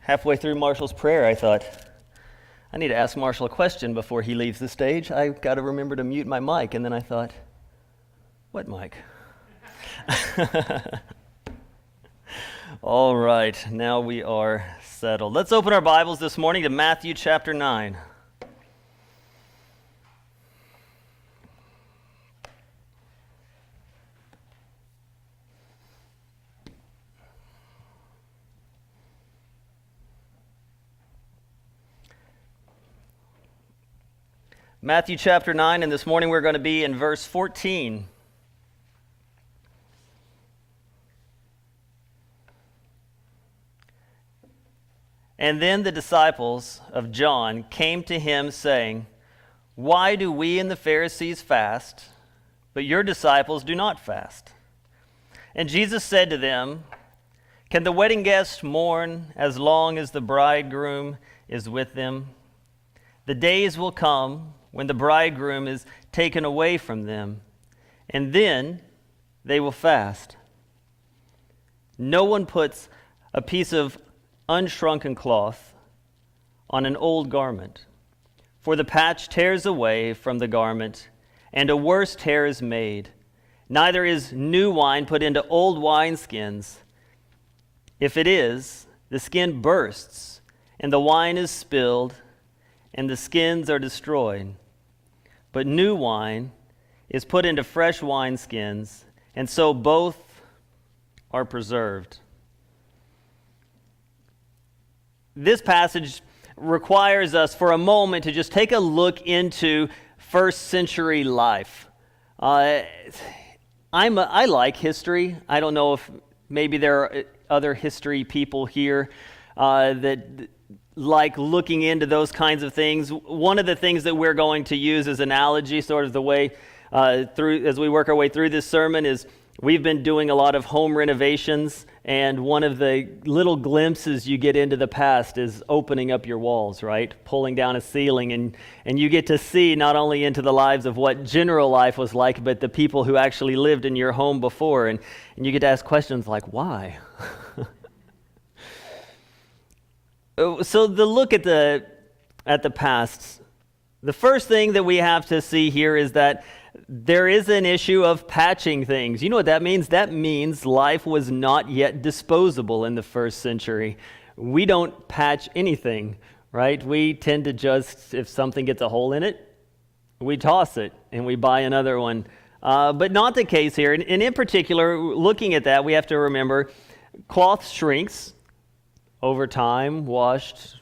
halfway through Marshall's prayer, I thought, I need to ask Marshall a question before he leaves the stage. I've got to remember to mute my mic. And then I thought, what mic? All right, now we are settled. Let's open our Bibles this morning to Matthew chapter 9. Matthew chapter 9, and this morning we're going to be in verse 14. And then the disciples of John came to him, saying, "Why do we and the Pharisees fast, but your disciples do not fast?" And Jesus said to them, "Can the wedding guests mourn as long as the bridegroom is with them? The days will come when the bridegroom is taken away from them, and then they will fast. No one puts a piece of unshrunken cloth on an old garment, for the patch tears away from the garment, and a worse tear is made. Neither is new wine put into old wineskins. If it is, the skin bursts, and the wine is spilled, and the skins are destroyed. But new wine is put into fresh wineskins, and so both are preserved." This passage requires us for a moment to just take a look into first century life. I like history. I don't know if maybe there are other history people here that like looking into those kinds of things. One of the things that we're going to use as analogy, sort of the way through as we work our way through this sermon, is we've been doing a lot of home renovations, and one of the little glimpses you get into the past is opening up your walls, right? Pulling down a ceiling, and you get to see not only into the lives of what general life was like, but the people who actually lived in your home before, and you get to ask questions like, why? So the look at the past, the first thing that we have to see here is that there is an issue of patching things. You know what that means? That means life was not yet disposable in the first century. We don't patch anything, right? We tend to just, if something gets a hole in it, we toss it and we buy another one. But not the case here. And in particular, looking at that, we have to remember cloth shrinks over time, washed,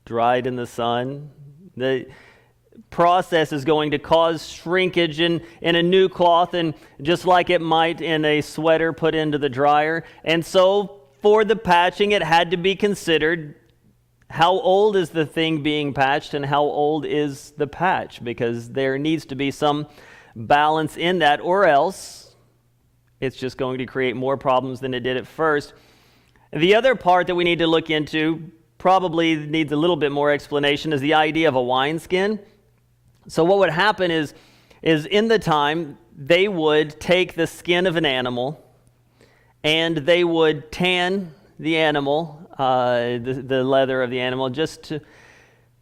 dried in the sun. The process is going to cause shrinkage in a new cloth, and just like it might in a sweater put into the dryer. And so for the patching, it had to be considered, how old is the thing being patched and how old is the patch? Because there needs to be some balance in that, or else it's just going to create more problems than it did at first. The other part that we need to look into, probably needs a little bit more explanation, is the idea of a wineskin. So what would happen is in the time, they would take the skin of an animal and they would tan the animal, the leather of the animal, just to,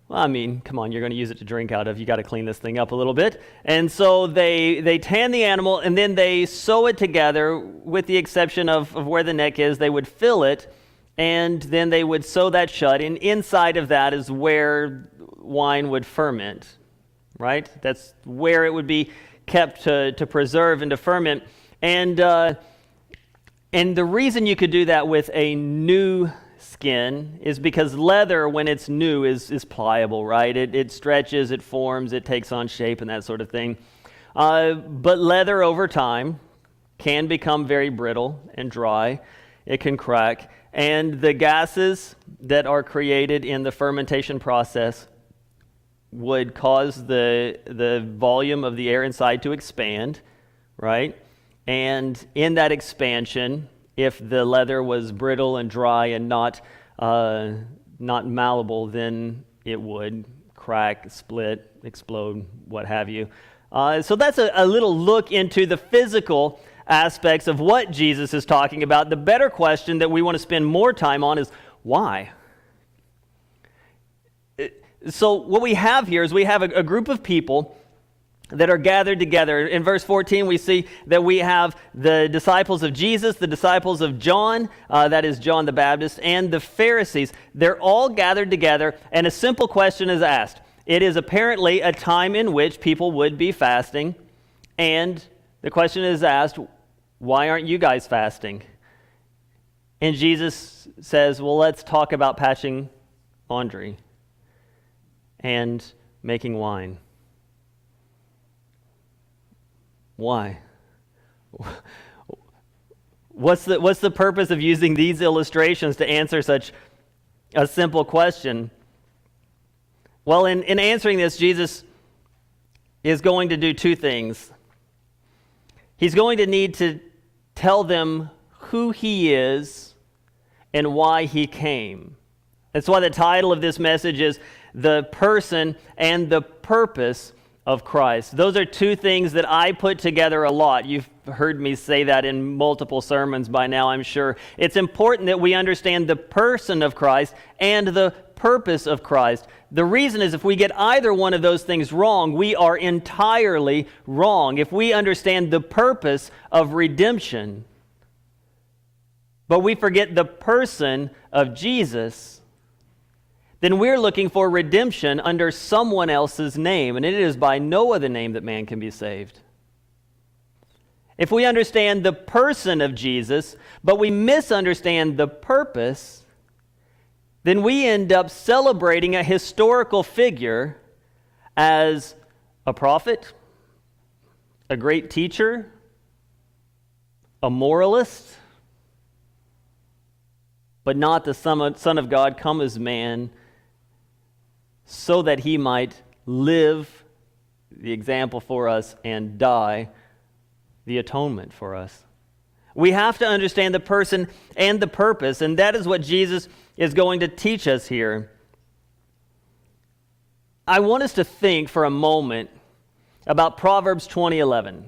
well, I mean, come on, you're going to use it to drink out of. You got to clean this thing up a little bit. And so they tan the animal, and then they sew it together, with the exception of where the neck is. They would fill it, and then they would sew that shut. And inside of that is where wine would ferment, right? That's where it would be kept to preserve and to ferment. And the reason you could do that with a new skin is because leather, when it's new, is pliable, right? It stretches, it forms, it takes on shape and that sort of thing. But leather over time can become very brittle and dry. It can crack. And the gases that are created in the fermentation process would cause the volume of the air inside to expand, right? And in that expansion, if the leather was brittle and dry and not malleable, then it would crack, split, explode, what have you. So that's a little look into the physical aspects of what Jesus is talking about. The better question that we want to spend more time on is, Why? So what we have here is we have a group of people that are gathered together. In verse 14, we see that we have the disciples of Jesus, the disciples of John, that is John the Baptist, and the Pharisees. They're all gathered together, and a simple question is asked. It is apparently a time in which people would be fasting, and the question is asked, why aren't you guys fasting? And Jesus says, well, let's talk about patching laundry and making wine. Why? What's the purpose of using these illustrations to answer such a simple question? Well, in answering this, Jesus is going to do two things. He's going to need to tell them who he is and why he came. That's why the title of this message is The Person and the Purpose of Christ. Those are two things that I put together a lot. You've heard me say that in multiple sermons by now, I'm sure. It's important that we understand the person of Christ and the purpose of Christ. The reason is if we get either one of those things wrong, we are entirely wrong. If we understand the purpose of redemption, but we forget the person of Jesus, then we're looking for redemption under someone else's name, and it is by no other name that man can be saved. If we understand the person of Jesus, but we misunderstand the purpose, then we end up celebrating a historical figure as a prophet, a great teacher, a moralist, but not the Son of God come as man, so that he might live the example for us and die the atonement for us. We have to understand the person and the purpose, and that is what Jesus is going to teach us here. I want us to think for a moment about Proverbs 20:11.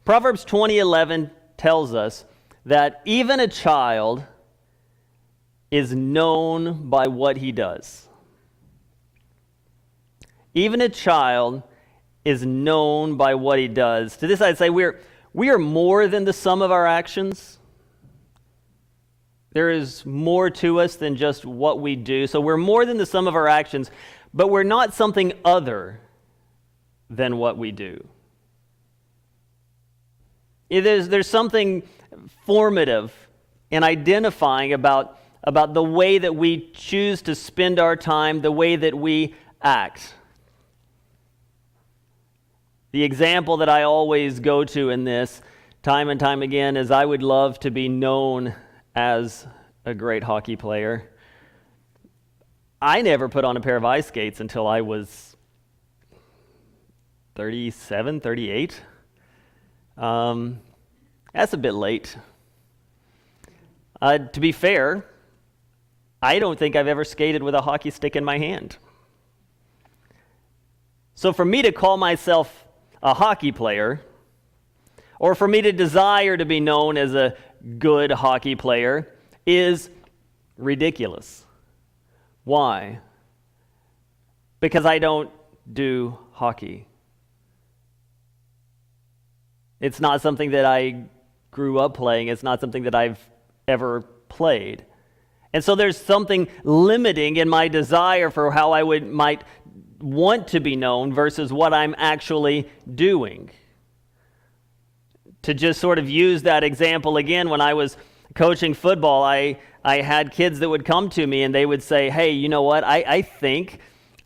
Proverbs 20:11 tells us that even a child is known by what he does. Even a child is known by what he does. To this I'd say we are more than the sum of our actions. There is more to us than just what we do. So we're more than the sum of our actions, but we're not something other than what we do. There's something formative and identifying about the way that we choose to spend our time, the way that we act. The example that I always go to in this, time and time again, is I would love to be known as a great hockey player. I never put on a pair of ice skates until I was 37, 38. That's a bit late. To be fair, I don't think I've ever skated with a hockey stick in my hand. So for me to call myself a hockey player, or for me to desire to be known as a good hockey player, is ridiculous. Why? Because I don't do hockey. It's not something that I grew up playing. It's not something that I've ever played. And so there's something limiting in my desire for how I might want to be known versus what I'm actually doing. To just sort of use that example again, when I was coaching football, I had kids that would come to me and they would say, hey, you know what, I think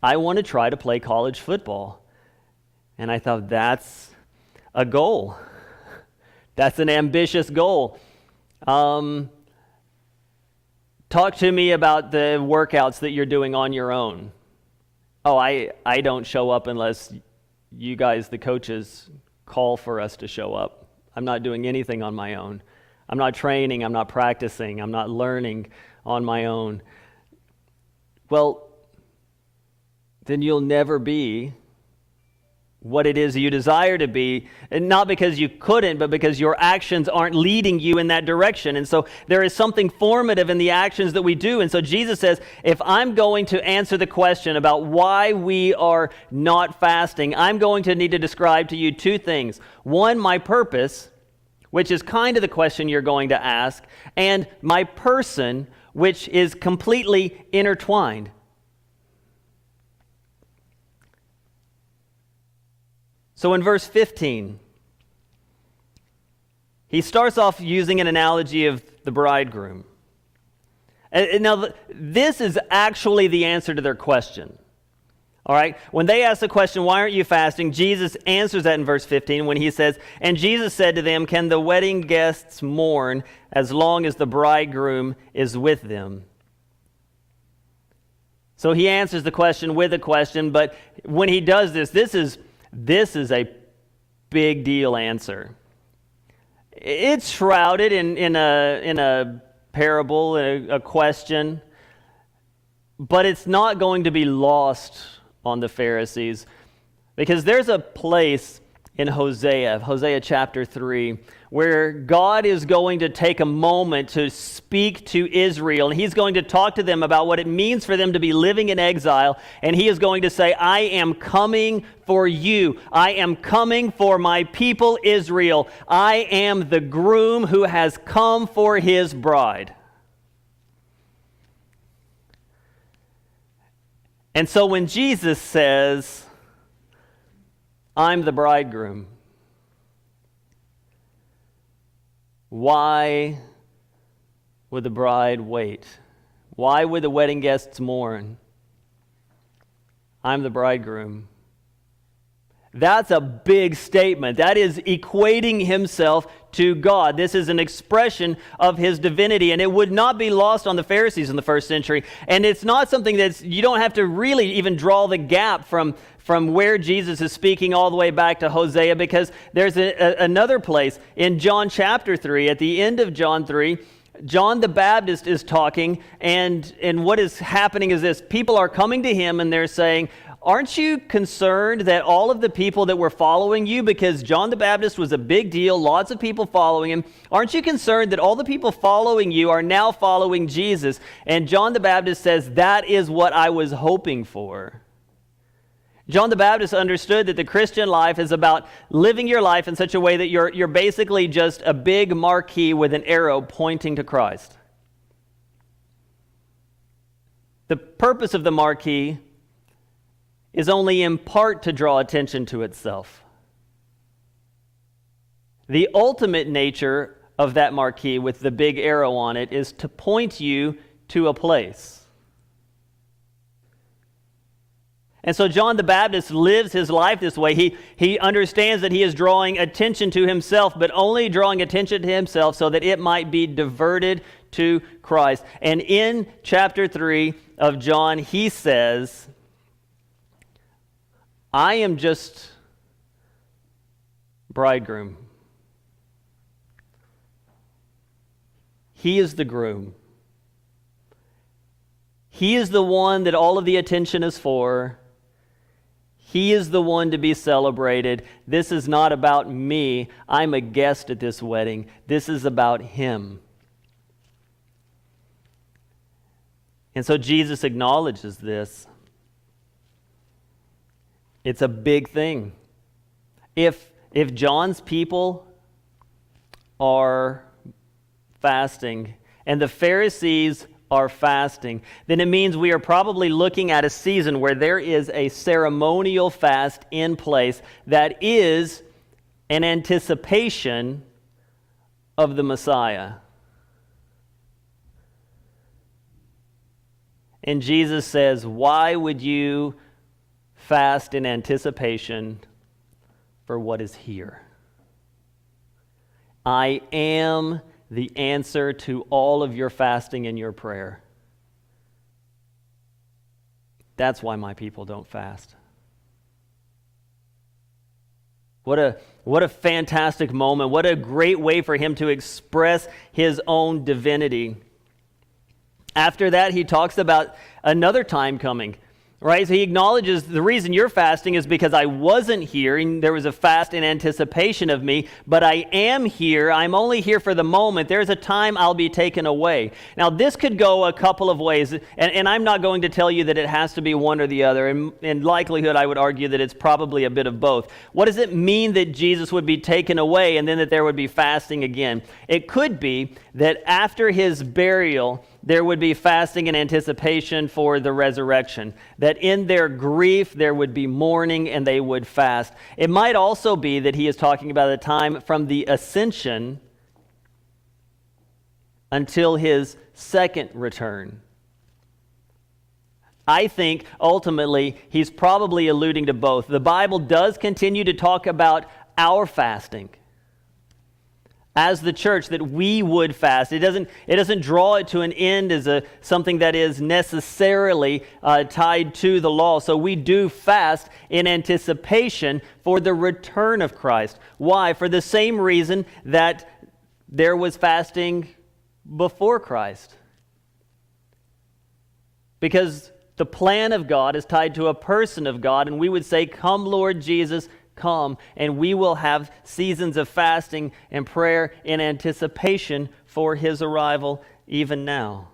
I want to try to play college football. And I thought, that's a goal. That's an ambitious goal. Talk to me about the workouts that you're doing on your own. Oh, I don't show up unless you guys, the coaches, call for us to show up. I'm not doing anything on my own. I'm not training, I'm not practicing, I'm not learning on my own. Well, then you'll never be what it is you desire to be, and not because you couldn't, but because your actions aren't leading you in that direction. And so there is something formative in the actions that we do. And so Jesus says, if I'm going to answer the question about why we are not fasting, I'm going to need to describe to you two things. One, my purpose, which is kind of the question you're going to ask, and my person, which is completely intertwined. So in verse 15, he starts off using an analogy of the bridegroom. And now, this is actually the answer to their question. All right? When they ask the question, why aren't you fasting? Jesus answers that in verse 15 when he says, and Jesus said to them, can the wedding guests mourn as long as the bridegroom is with them? So he answers the question with a question, but when he does this is a big deal answer. It's shrouded in a parable, a question, but it's not going to be lost on the Pharisees, because there's a place in Hosea chapter 3, where God is going to take a moment to speak to Israel, and he's going to talk to them about what it means for them to be living in exile, and he is going to say, I am coming for you. I am coming for my people Israel. I am the groom who has come for his bride. And so when Jesus says, I'm the bridegroom, why would the bride wait? Why would the wedding guests mourn? I'm the bridegroom. That's a big statement. That is equating himself to God. This is an expression of his divinity, and it would not be lost on the Pharisees in the first century. And it's not something you don't have to really even draw the gap from where Jesus is speaking all the way back to Hosea, because there's another place in John chapter 3. At the end of John 3, John the Baptist is talking, and what is happening is this. People are coming to him and they're saying, aren't you concerned that all of the people that were following you, because John the Baptist was a big deal, lots of people following him, aren't you concerned that all the people following you are now following Jesus? And John the Baptist says, that is what I was hoping for. John the Baptist understood that the Christian life is about living your life in such a way that you're basically just a big marquee with an arrow pointing to Christ. The purpose of the marquee is only in part to draw attention to itself. The ultimate nature of that marquee with the big arrow on it is to point you to a place. And so John the Baptist lives his life this way. He understands that he is drawing attention to himself, but only drawing attention to himself so that it might be diverted to Christ. And in chapter 3 of John, he says, I am just bridegroom. He is the groom. He is the one that all of the attention is for. He is the one to be celebrated. This is not about me. I'm a guest at this wedding. This is about him. And so Jesus acknowledges this. It's a big thing. If John's people are fasting and the Pharisees are fasting, then it means we are probably looking at a season where there is a ceremonial fast in place that is an anticipation of the Messiah. And Jesus says, why would you fast in anticipation for what is here? I am the answer to all of your fasting and your prayer. That's why my people don't fast. What a fantastic moment. What a great way for him to express his own divinity. After that, he talks about another time coming Right? So he acknowledges the reason you're fasting is because I wasn't here, and there was a fast in anticipation of me, but I am here. I'm only here for the moment. There's a time I'll be taken away. Now, this could go a couple of ways, and I'm not going to tell you that it has to be one or the other. In likelihood, I would argue that it's probably a bit of both. What does it mean that Jesus would be taken away and then that there would be fasting again? It could be that after his burial, there would be fasting in anticipation for the resurrection. That in their grief, there would be mourning and they would fast. It might also be that he is talking about the time from the ascension until his second return. I think ultimately he's probably alluding to both. The Bible does continue to talk about our fasting as the church, that we would fast. It doesn't draw it to an end as something that is necessarily tied to the law. So we do fast in anticipation for the return of Christ. Why? For the same reason that there was fasting before Christ. Because the plan of God is tied to a person of God, and we would say, "Come, Lord Jesus, come," and we will have seasons of fasting and prayer in anticipation for his arrival even now.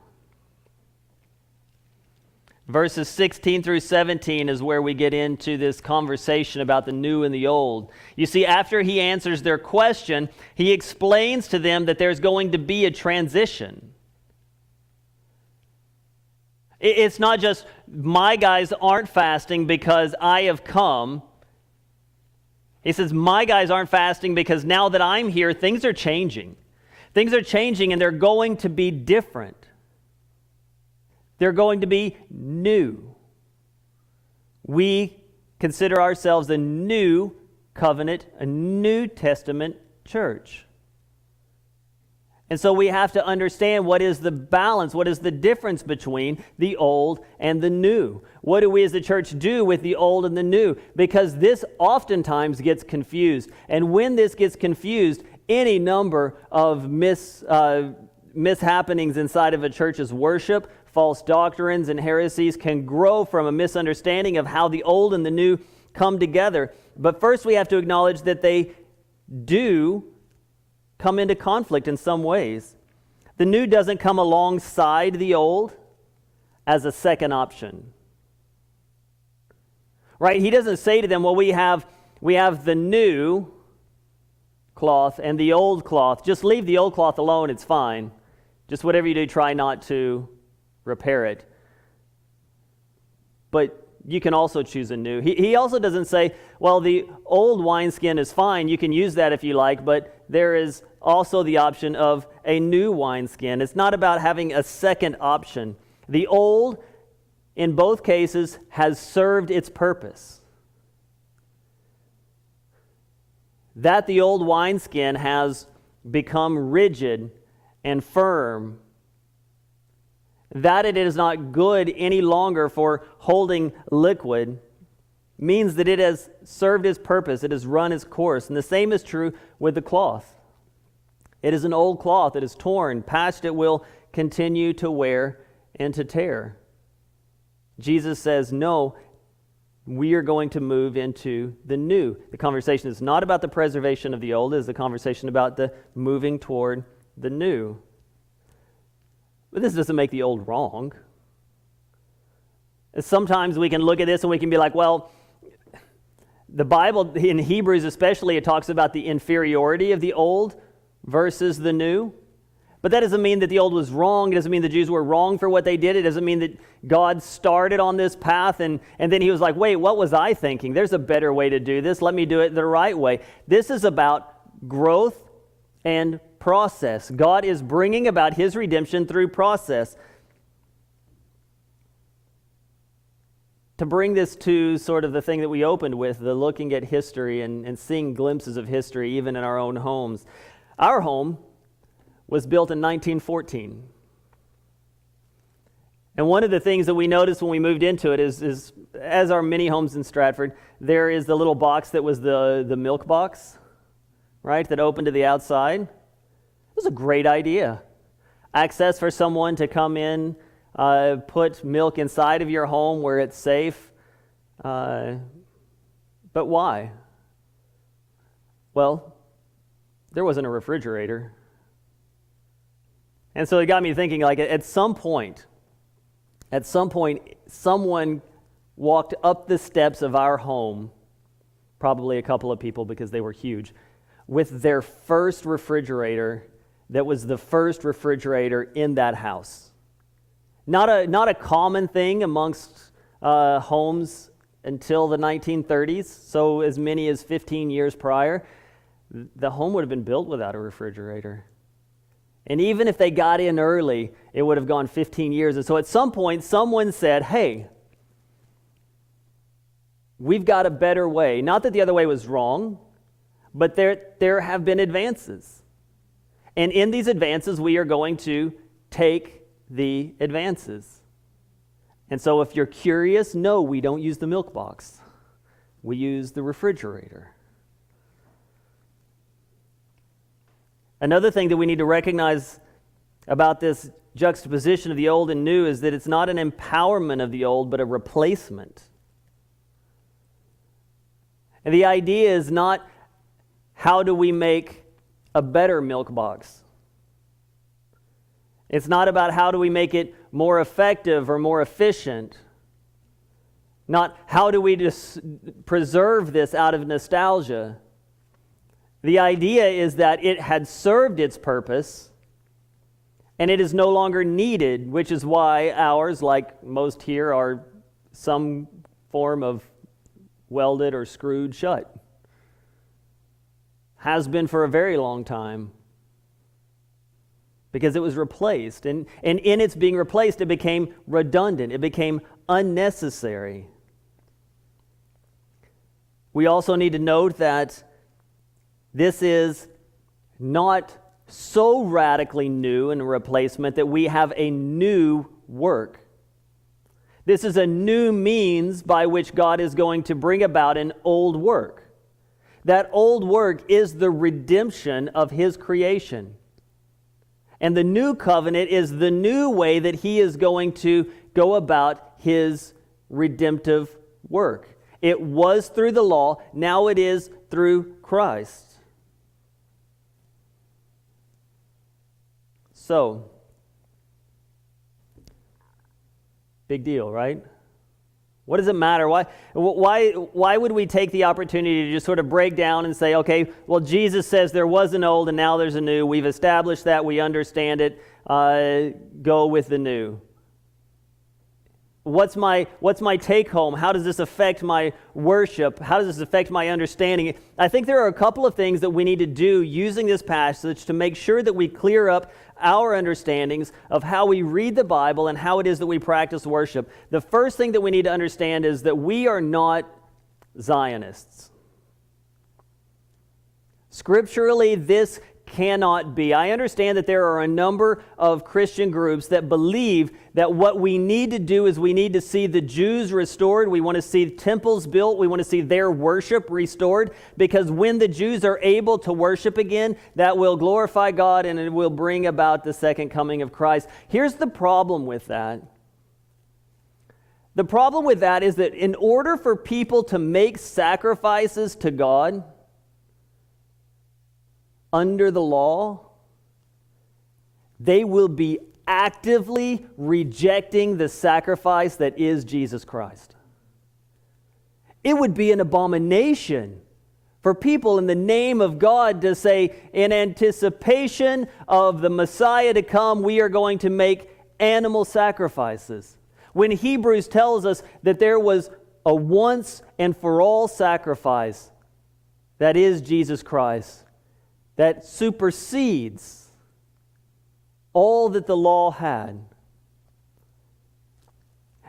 Verses 16 through 17 is where we get into this conversation about the new and the old. You see, after he answers their question, he explains to them that there's going to be a transition. It's not just, my guys aren't fasting because I have come. He says, my guys aren't fasting because now that I'm here, things are changing. Things are changing and they're going to be different. They're going to be new. We consider ourselves a new covenant, a New Testament church. And so we have to understand what is the balance, what is the difference between the old and the new. What do we as the church do with the old and the new? Because this oftentimes gets confused. And when this gets confused, any number of mishappenings inside of a church's worship, false doctrines and heresies can grow from a misunderstanding of how the old and the new come together. But first we have to acknowledge that they do come into conflict in some ways. The new doesn't come alongside the old as a second option. Right? He doesn't say to them, well, we have the new cloth and the old cloth. Just leave the old cloth alone, it's fine. Just whatever you do, try not to repair it. But you can also choose a new. He also doesn't say, well, the old wineskin is fine, you can use that if you like, but there is also the option of a new wineskin. It's not about having a second option. The old, in both cases, has served its purpose. That the old wineskin has become rigid and firm, that it is not good any longer for holding liquid, means that it has served its purpose, it has run its course. And the same is true with the cloth. It is an old cloth, it is torn, patched, it will continue to wear and to tear. Jesus says, no, we are going to move into the new. The conversation is not about the preservation of the old, it is the conversation about the moving toward the new. But this doesn't make the old wrong. Sometimes we can look at this and we can be like, well, the Bible, in Hebrews especially, it talks about the inferiority of the old versus the new. But that doesn't mean that the old was wrong. It doesn't mean the Jews were wrong for what they did. It doesn't mean that God started on this path and then he was like, wait, what was I thinking? There's a better way to do this. Let me do it the right way. This is about growth and process. God is bringing about his redemption through process. To bring this to sort of the thing that we opened with, the looking at history and seeing glimpses of history even in our own homes. Our home was built in 1914. And one of the things that we noticed when we moved into it is as our many homes in Stratford, there is the little box that was the milk box, right, that opened to the outside. It was a great idea. Access for someone to come in put milk inside of your home where it's safe. But why? Well, there wasn't a refrigerator. And so it got me thinking, like, at some point, someone walked up the steps of our home, probably a couple of people because they were huge, with their first refrigerator that was the first refrigerator in that house. Not a common thing amongst homes until the 1930s, so as many as 15 years prior, the home would have been built without a refrigerator. And even if they got in early, it would have gone 15 years. And so at some point, someone said, hey, we've got a better way. Not that the other way was wrong, but there have been advances. And in these advances, we are going to take the advances. And so if you're curious, no, we don't use the milk box. We use the refrigerator. Another thing that we need to recognize about this juxtaposition of the old and new is that it's not an empowerment of the old, but a replacement. And the idea is not how do we make a better milk box. It's not about how do we make it more effective or more efficient. Not how do we just preserve this out of nostalgia. The idea is that it had served its purpose and it is no longer needed, which is why ours, like most here, are some form of welded or screwed shut. Has been for a very long time. Because it was replaced. And in its being replaced, it became redundant. It became unnecessary. We also need to note that this is not so radically new in a replacement that we have a new work. This is a new means by which God is going to bring about an old work. That old work is the redemption of His creation. And the new covenant is the new way that He is going to go about His redemptive work. It was through the law, now it is through Christ. So, big deal, right? What does it matter? Why would we take the opportunity to just sort of break down and say, okay, well, Jesus says there was an old and now there's a new. We've established that. We understand it. Go with the new. What's my take home? How does this affect my worship? How does this affect my understanding? I think there are a couple of things that we need to do using this passage to make sure that we clear up our understandings of how we read the Bible and how it is that we practice worship. The first thing that we need to understand is that we are not Zionists. Scripturally, this cannot be. I understand that there are a number of Christian groups that believe that what we need to do is we need to see the Jews restored. We want to see temples built. We want to see their worship restored, because when the Jews are able to worship again, that will glorify God and it will bring about the second coming of Christ. Here's the problem with that. The problem with that is that in order for people to make sacrifices to God under the law, they will be actively rejecting the sacrifice that is Jesus Christ. It would be an abomination for people in the name of God to say, in anticipation of the Messiah to come, we are going to make animal sacrifices. When Hebrews tells us that there was a once and for all sacrifice that is Jesus Christ, that supersedes all that the law had.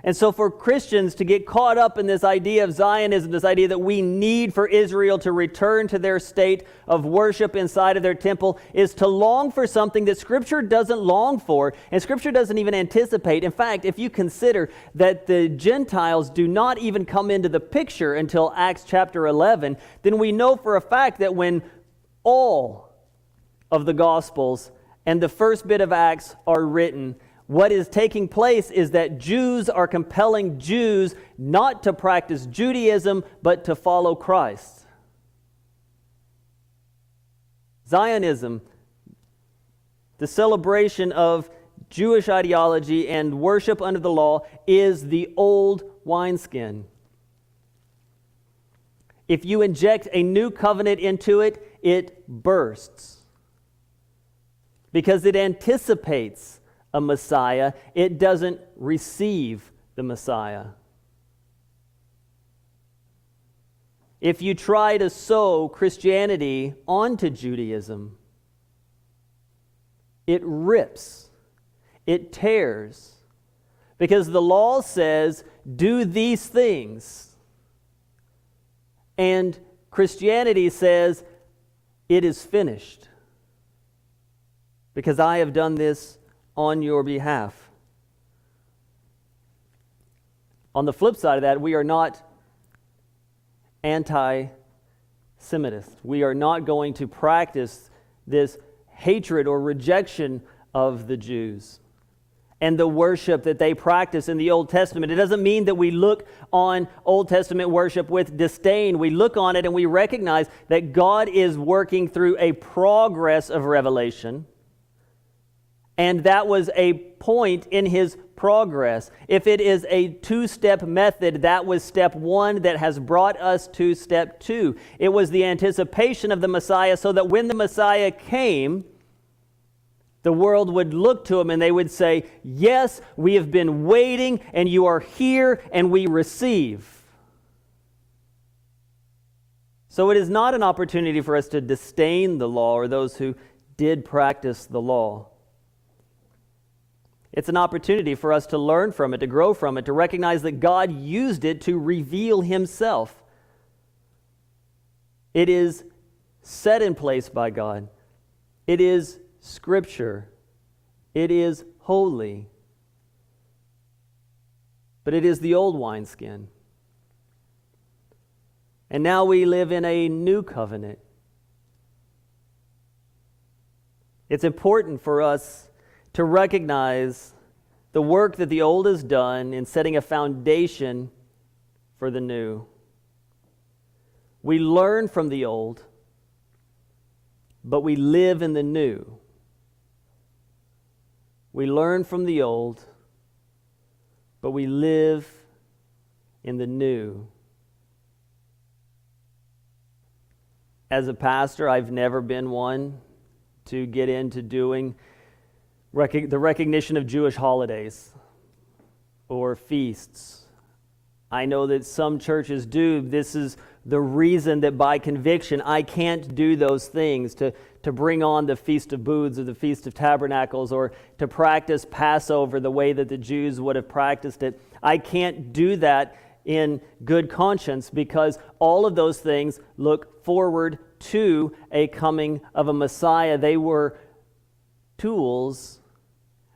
And so for Christians to get caught up in this idea of Zionism, this idea that we need for Israel to return to their state of worship inside of their temple, is to long for something that Scripture doesn't long for, and Scripture doesn't even anticipate. In fact, if you consider that the Gentiles do not even come into the picture until Acts chapter 11, then we know for a fact that when all of the Gospels and the first bit of Acts are written, What is taking place is that Jews are compelling Jews not to practice Judaism, but to follow Christ. Zionism, the celebration of Jewish ideology and worship under the law, is the old wineskin. If you inject a new covenant into it, it bursts. Because it anticipates a Messiah, it doesn't receive the Messiah. If you try to sew Christianity onto Judaism, it rips, it tears, because the law says, do these things. And Christianity says, it is finished, because I have done this on your behalf. On the flip side of that, we are not anti-Semitist. We are not going to practice this hatred or rejection of the Jews and the worship that they practice in the Old Testament. It doesn't mean that we look on Old Testament worship with disdain. We look on it and we recognize that God is working through a progress of revelation, and that was a point in His progress. If it is a two-step method, that was step one that has brought us to step two. It was the anticipation of the Messiah, so that when the Messiah came, the world would look to Him and they would say, yes, we have been waiting, and you are here, and we receive. So it is not an opportunity for us to disdain the law or those who did practice the law. It's an opportunity for us to learn from it, to grow from it, to recognize that God used it to reveal Himself. It is set in place by God. It is Scripture. It is holy. But it is the old wineskin. And now we live in a new covenant. It's important for us to recognize the work that the old has done in setting a foundation for the new. We learn from the old, but we live in the new. We learn from the old, but we live in the new. As a pastor, I've never been one to get into doing the recognition of Jewish holidays or feasts. I know that some churches do. This is the reason that by conviction I can't do those things, to bring on the Feast of Booths or the Feast of Tabernacles, or to practice Passover the way that the Jews would have practiced it. I can't do that in good conscience, because all of those things look forward to a coming of a Messiah. They were tools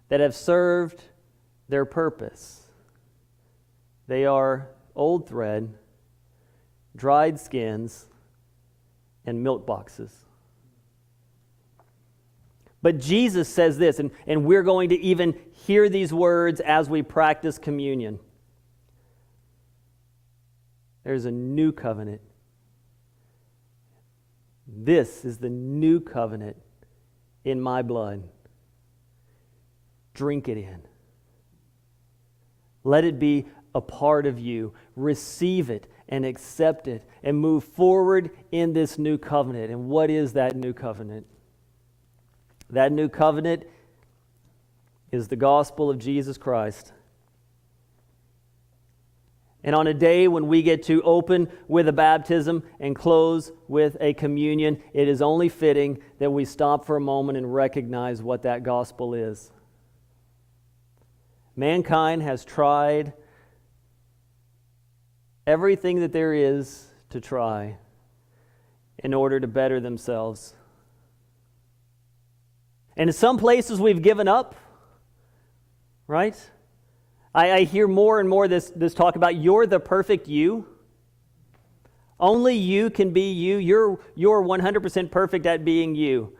that have served their purpose. They are old thread, dried skins, and milk boxes. But Jesus says this, and we're going to even hear these words as we practice communion. There's a new covenant. This is the new covenant in my blood. Drink it in. Let it be a part of you. Receive it and accept it and move forward in this new covenant. And what is that new covenant? That new covenant is the gospel of Jesus Christ. And on a day when we get to open with a baptism and close with a communion, it is only fitting that we stop for a moment and recognize what that gospel is. Mankind has tried everything that there is to try in order to better themselves. And in some places we've given up, right? I hear more and more this talk about you're the perfect you. Only you can be you. You're 100% perfect at being you.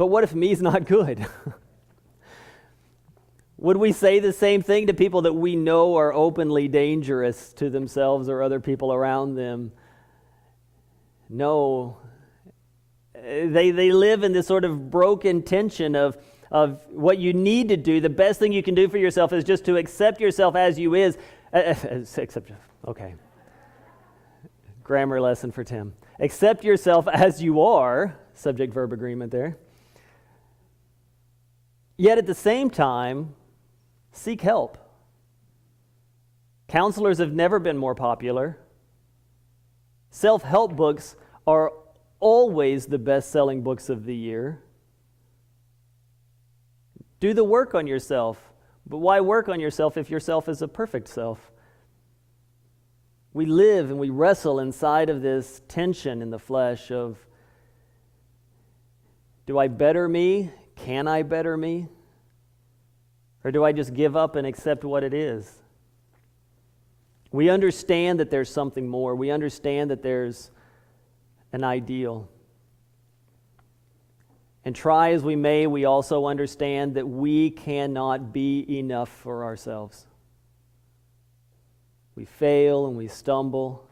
But what if me's not good? Would we say the same thing to people that we know are openly dangerous to themselves or other people around them? No. They live in this sort of broken tension of what you need to do. The best thing you can do for yourself is just to accept yourself as you is. Okay. Grammar lesson for Tim. Accept yourself as you are. Subject-verb agreement there. Yet at the same time, seek help. Counselors have never been more popular. Self-help books are always the best-selling books of the year. Do the work on yourself. But why work on yourself if yourself is a perfect self? We live and we wrestle inside of this tension in the flesh of, do I better me? Can I better me? Or do I just give up and accept what it is? We understand that there's something more. We understand that there's an ideal. And try as we may, we also understand that we cannot be enough for ourselves. We fail and we stumble.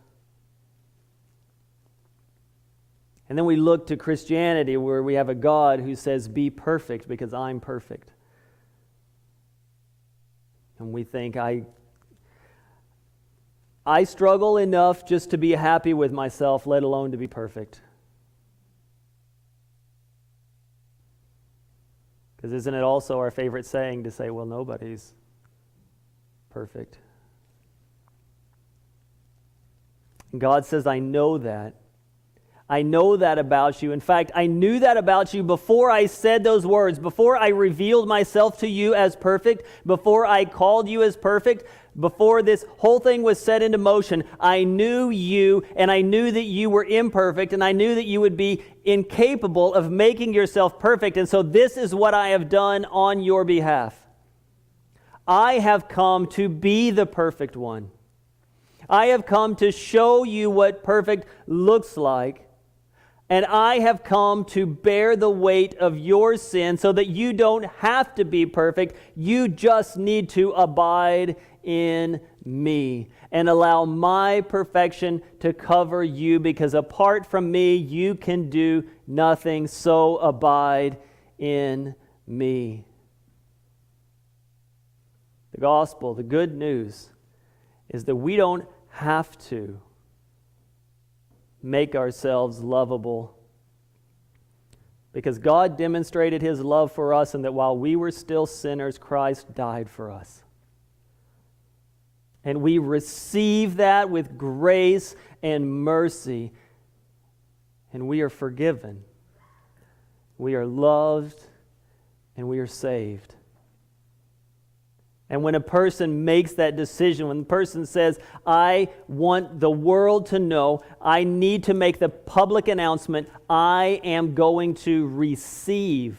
And then we look to Christianity where we have a God who says, be perfect because I'm perfect. And we think, I struggle enough just to be happy with myself, let alone to be perfect. Because isn't it also our favorite saying to say, well, nobody's perfect? And God says, I know that. I know that about you. In fact, I knew that about you before I said those words, before I revealed myself to you as perfect, before I called you as perfect, before this whole thing was set into motion. I knew you, and I knew that you were imperfect, and I knew that you would be incapable of making yourself perfect. And so this is what I have done on your behalf. I have come to be the perfect one. I have come to show you what perfect looks like. And I have come to bear the weight of your sin so that you don't have to be perfect. You just need to abide in me and allow my perfection to cover you, because apart from me, you can do nothing. So abide in me. The gospel, the good news, is that we don't have to make ourselves lovable, because God demonstrated His love for us, and that while we were still sinners, Christ died for us. And we receive that with grace and mercy, and we are forgiven. We are loved, and we are saved. And when a person makes that decision, when the person says, I want the world to know, I need to make the public announcement, I am going to receive,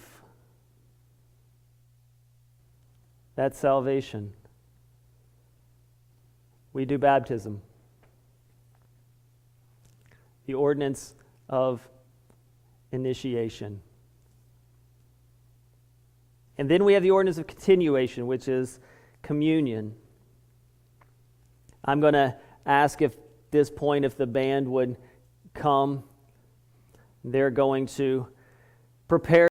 that's salvation. We do baptism, the ordinance of initiation. And then we have the ordinance of continuation, which is communion. I'm going to ask if this point if the band would come. They're going to prepare